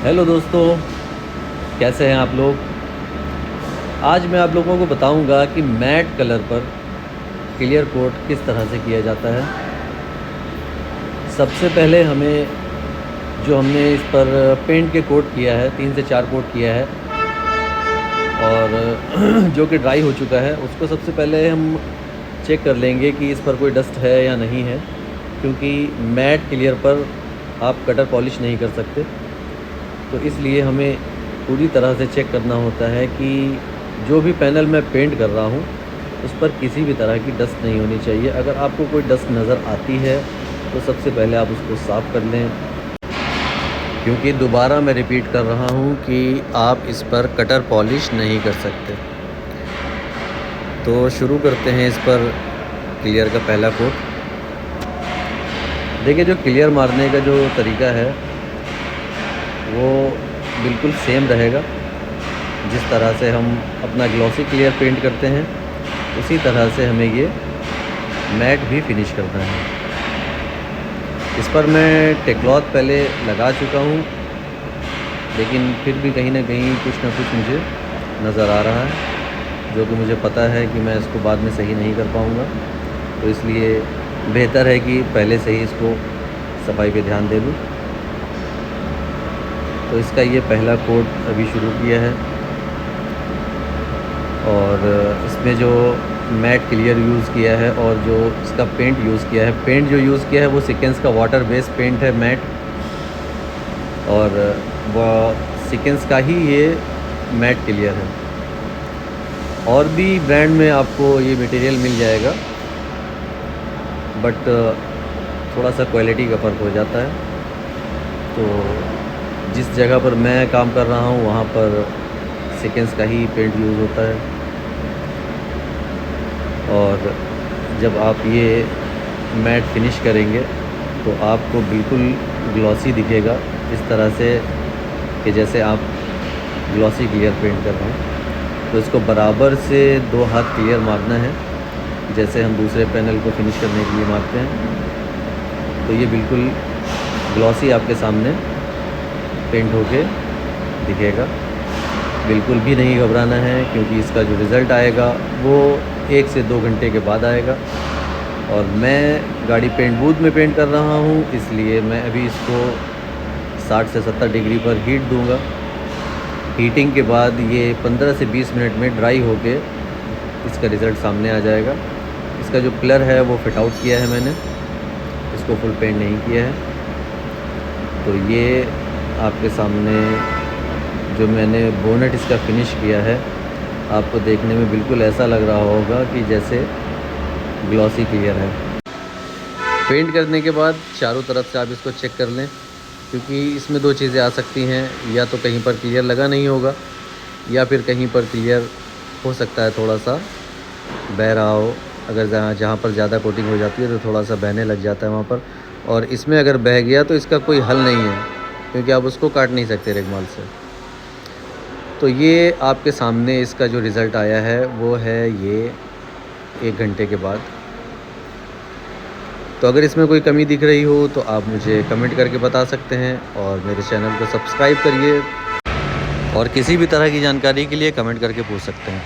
Hello दोस्तों, कैसे हैं आप लोग। आज मैं आप लोगों को बताऊंगा कि मैट कलर पर क्लियर कोट किस तरह से किया जाता है। सबसे पहले हमने इस पर पेंट के कोट किया है, 3 से 4 कोट किया है और जो कि ड्राई हो चुका है, उसको सबसे पहले हम चेक कर लेंगे कि इस पर कोई डस्ट है या नहीं है, क्योंकि मैट क्लियर पर आप कटर पॉलिश नहीं कर सकते। तो इसलिए हमें पूरी तरह से चेक करना होता है कि जो भी पैनल मैं पेंट कर रहा हूँ उस पर किसी भी तरह की डस्ट नहीं होनी चाहिए। अगर आपको कोई डस्ट नज़र आती है तो सबसे पहले आप उसको साफ़ कर लें, क्योंकि दोबारा मैं रिपीट कर रहा हूँ कि आप इस पर कटर पॉलिश नहीं कर सकते। तो शुरू करते हैं इस पर क्लियर का पहला कोट। देखिए, जो क्लियर मारने का जो तरीका है वो बिल्कुल सेम रहेगा। जिस तरह से हम अपना ग्लॉसी क्लियर पेंट करते हैं उसी तरह से हमें ये मैट भी फिनिश करना है। इस पर मैं टेक्लॉथ पहले लगा चुका हूँ, लेकिन फिर भी कहीं ना कहीं कुछ ना कुछ मुझे नज़र आ रहा है, जो कि मुझे पता है कि मैं इसको बाद में सही नहीं कर पाऊँगा। तो इसलिए बेहतर है कि पहले से ही इसको सफाई पे ध्यान दे दूँ। तो इसका ये पहला कोट अभी शुरू किया है और इसमें जो मैट क्लियर यूज़ किया है और जो इसका पेंट यूज़ किया है, पेंट जो यूज़ किया है वो सीकेंस का वाटर बेस्ड पेंट है मैट, और वह सीकेंस का ही ये मैट क्लियर है। और भी ब्रांड में आपको ये मटेरियल मिल जाएगा, बट थोड़ा सा क्वालिटी का फ़र्क हो जाता है। तो जिस जगह पर मैं काम कर रहा हूँ वहाँ पर सीकेंस का ही पेंट यूज़ होता है। और जब आप ये मैट फिनिश करेंगे तो आपको बिल्कुल ग्लॉसी दिखेगा, इस तरह से कि जैसे आप ग्लॉसी क्लियर पेंट कर रहे हैं। तो इसको बराबर से 2 हाथ क्लियर मारना है, जैसे हम दूसरे पैनल को फिनिश करने के लिए मारते हैं। तो ये बिल्कुल ग्लॉसी आपके सामने पेंट होके दिखेगा। बिल्कुल भी नहीं घबराना है, क्योंकि इसका जो रिज़ल्ट आएगा वो 1 से 2 घंटे के बाद आएगा। और मैं गाड़ी पेंट बूथ में पेंट कर रहा हूँ, इसलिए मैं अभी इसको 60 से 70 डिग्री पर हीट दूंगा। हीटिंग के बाद ये 15 से 20 मिनट में ड्राई होके इसका रिज़ल्ट सामने आ जाएगा। इसका जो कलर है वो फिट आउट किया है मैंने, इसको फुल पेंट नहीं किया है। तो ये आपके सामने जो मैंने बोनेट इसका फिनिश किया है, आपको देखने में बिल्कुल ऐसा लग रहा होगा कि जैसे ग्लॉसी क्लियर है। पेंट करने के बाद चारों तरफ से आप इसको चेक कर लें, क्योंकि इसमें 2 चीज़ें आ सकती हैं, या तो कहीं पर क्लियर लगा नहीं होगा, या फिर कहीं पर क्लियर हो सकता है थोड़ा सा बह रहा हो। अगर जहाँ पर ज़्यादा कोटिंग हो जाती है तो थोड़ा सा बहने लग जाता है वहाँ पर। और इसमें अगर बह गया तो इसका कोई हल नहीं है, क्योंकि आप उसको काट नहीं सकते रेगमाल से। तो ये आपके सामने इसका जो रिज़ल्ट आया है वो है ये 1 घंटे के बाद। तो अगर इसमें कोई कमी दिख रही हो तो आप मुझे कमेंट करके बता सकते हैं, और मेरे चैनल को सब्सक्राइब करिए, और किसी भी तरह की जानकारी के लिए कमेंट करके पूछ सकते हैं।